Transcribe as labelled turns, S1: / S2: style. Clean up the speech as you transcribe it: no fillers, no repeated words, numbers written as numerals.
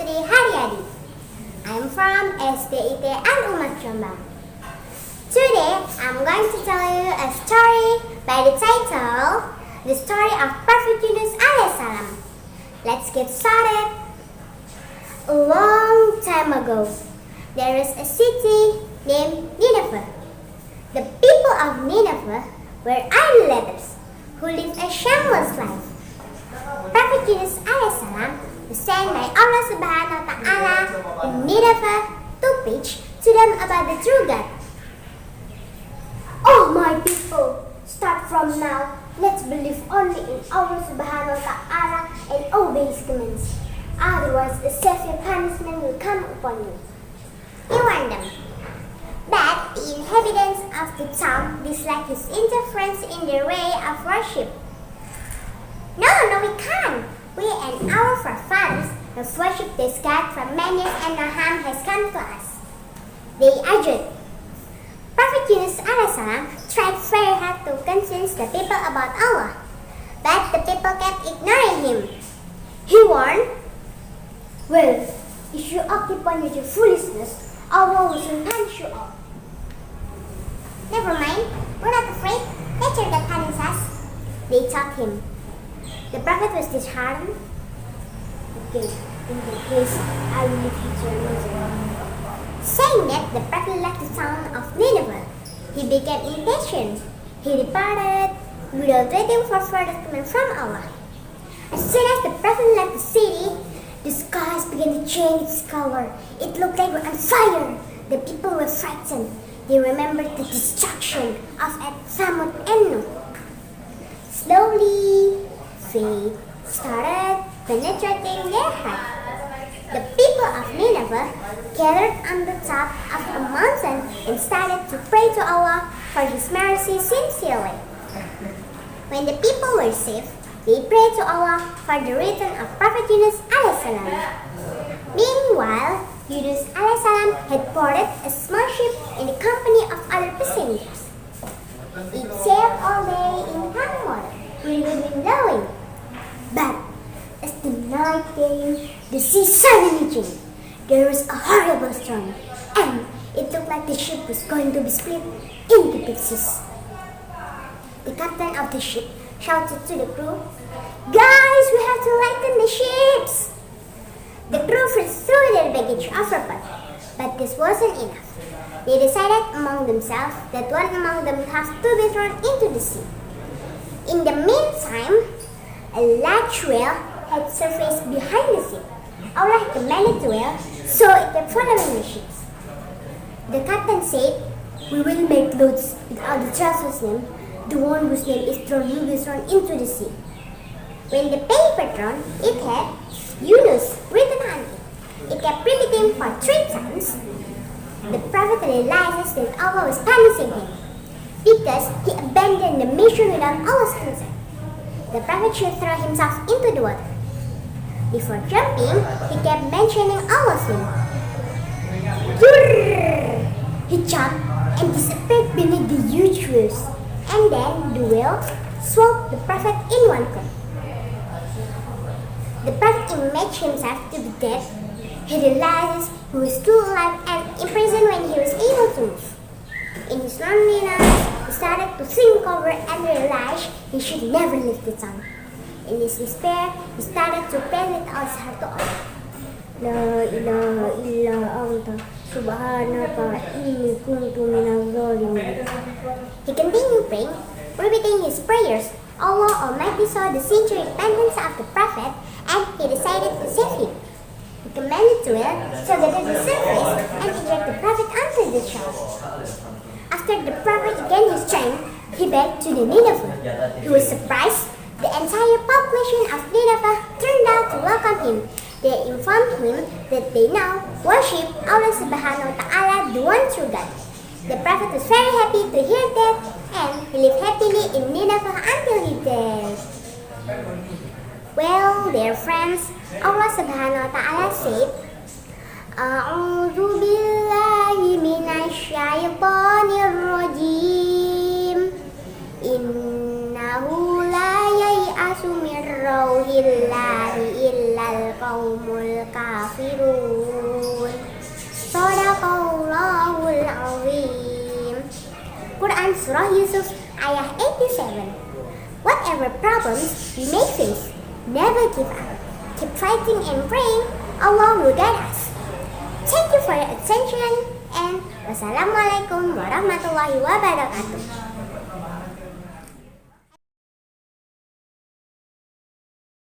S1: Haryadi. I'm from Sdit and Ummah Jombang. Today, I'm going to tell you a story by the title, The Story of Prophet Yunus ﷺ. Let's get started. A long time ago, there is a city named Nineveh. The people of Nineveh were idolaters who lived a shameless life. Prophet Yunus ﷺ was sent by Allah Subhanahu wa Ta'ala in Nineveh to preach to them about the true God. Oh my people, start from now. Let's believe only in Allah Subhanahu wa Ta'ala and obey His commands. Otherwise, a severe punishment will come upon you. He warned them. But the inhabitants of the town disliked his interference in their way of worship. No, we can't. We and our forefathers have worshipped this God for many years and no harm has come to us. They argued. Prophet Yunus ﷺ tried very hard to convince the people about Allah, but the people kept ignoring him. He warned, well, if you occupy with your foolishness, Allah will soon punish you all. Never mind, we're not afraid. Nature that punishes us, they told him. The prophet was disheartened. Okay, in that case, I will leave you to your misery. Saying that, the prophet left the town of Nineveh. He became impatient. He departed without waiting for further command from Allah. As soon as the prophet left the city, the skies began to change its color. It looked like we're on fire. The people were frightened. They remembered the destruction of Thamud and Nuh. Slowly, faith started penetrating their heart. The people of Nineveh gathered on the top of a mountain and started to pray to Allah for His mercy sincerely. When the people were safe, they prayed to Allah for the return of Prophet Yunus ﷺ. Meanwhile, Yunus ﷺ had boarded a small ship in the company of other passengers. It sailed all day in calm water, with the wind blowing. But as the night came, the sea suddenly changed. There was a horrible storm, and it looked like the ship was going to be split into pieces. The captain of the ship shouted to the crew, "Guys, we have to lighten the ships!" The crew threw their baggage overboard, but this wasn't enough. They decided among themselves that one among them has to be thrown into the sea. In the meantime, a large whale had surfaced behind the ship. Allah commanded the whale, so it kept following the ships. The captain said, "We will make loads without the trustworthy's name. The one whose name is thrown will be thrown into the sea." When the paper thrown, it had Yunus written on it. It kept repeating for 3 times. The prophet realizes that Allah was punishing him because he abandoned the mission without Allah's consent. The prophet should throw himself into the water. Before jumping, he kept mentioning Allah's name. He jumped and disappeared beneath the huge waves. And then the whale swallowed the prophet in one go. The prophet imagined himself to be dead. He realized he was still alive and imprisoned when he was able to move. In his loneliness, he started to think over and realized he should never leave the town. In his despair, he started to pray with all his heart to Allah. La ilaha illa anta subhanaka inni kuntu minaz zalimin. He continued praying, repeating his prayers. Allah Almighty saw the sincere repentance of the prophet and he decided to save him. He commanded the whale so that it surfaced and ejected the prophet onto the shore. After the prophet regained his strength, he begged to the Nineveh. He was surprised. The entire population of Nineveh turned out to welcome him. They informed him that they now worship Allah Subhanahu wa Ta'ala, the one true God. The prophet was very happy to hear that, and he lived happily in Nineveh until he died. Well, dear friends, Allah Subhanahu wa Ta'ala said, "A'udzu billahi minasy syaithanir rajim. Innahu la yai'asu min rauhillahi illal qaumul kafirun. Shadaqallahul azim. Quran Surah Yusuf ayat 87. Whatever problems we may face, never give up. Keep fighting and praying. Allah will guide us. Thank you for your attention and wassalamualaikum warahmatullahi wabarakatuh.